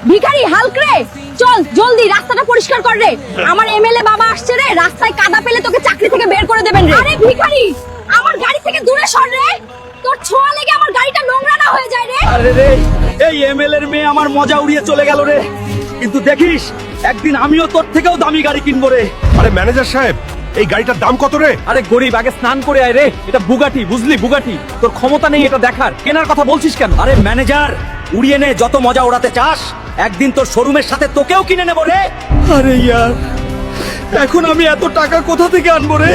ভিখারি হাল্ক রে, চল জলদি রাস্তাটা পরিষ্কার কর রে। আমার এমএলএ বাবা আসছে রে, রাস্তায় কাদা পেলে তোকে চাকরি থেকে বের করে দেবেন রে। আরে ভিখারি, আমার গাড়ি থেকে দূরে সর রে, তোর ছোঁয়া লেগে আমার গাড়িটা নোংরা না হয়ে যায় রে। আরে রে, এই এমএলএর মেয়ে আমার মজা উড়িয়ে চলে গেল রে। কিন্তু দেখিস, একদিন আমিও তোর থেকেও দামি গাড়ি কিনবো রে। আরে ম্যানেজার সাহেব, এই গাড়িটার দাম কত রে? আরে গরিব, আগে স্নান করে আয় রে। এটা বুগাটি, বুঝলি? বুগাটি। তোর ক্ষমতা নেই এটা দেখার, কেনার কথা বলছিস কেন? আরে ম্যানেজার, উড়িয়ে নে, যত মজা ওড়াতে চাস। একদিন তোর শোরুমের সাথে তোকেও কিনে নেবো রে। আরে ইয়ার, এখন আমি এত টাকা কোথা থেকে আনবো রে,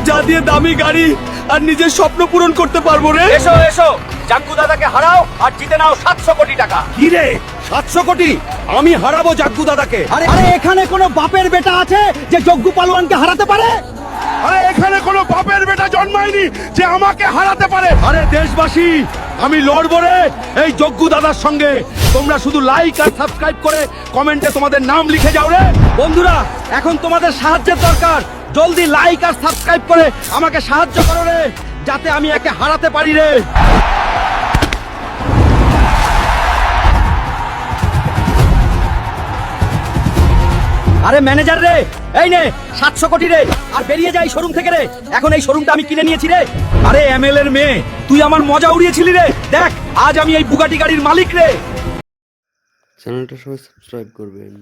যা দিয়ে দামি গাড়ি আর নিজের স্বপ্ন পূরণ করতে পারবো রে? এসো এসো, জাগ্গু দাদাকে হারাও আর জিতে নাও 700 কোটি টাকা। কি রে, 700 কোটি? আমি হারাবো জাগ্গু দাদাকে। আরে আরে, এখানে কোনো বাপের বেটা আছে যে জগ্গু পালোয়ানকে হারাতে পারে? আরে এখানে কোনো বাপের বেটা জন্মায়নি যে আমাকে হারাতে পারে। আরে দেশবাসী, আমি লড়বো রে এই জগ্গু দাদার সঙ্গে। তোমরা শুধু লাইক আর সাবস্ক্রাইব করে কমেন্টে তোমাদের নাম লিখে যাও রে। বন্ধুরা, এখন তোমাদের সাহায্যের দরকার। জলদি লাইক আর সাবস্ক্রাইব করে আমাকে সাহায্য করো রে, যাতে আমি একে হারাতে পারি রে। আরে ম্যানেজার রে, এই নে 700 কোটি রে, আর বেরিয়ে যাই শোরুম থেকে রে। এখন এই শোরুমটা আমি কিনে নিয়েছি রে। আরে এমএল এর মেয়ে, তুই আমার মজা উড়িয়েছিলি রে। দেখ, আজ আমি এই বুগাটি গাড়ির মালিক রে। চ্যানেলটা সবাই সাবস্ক্রাইব করবেন।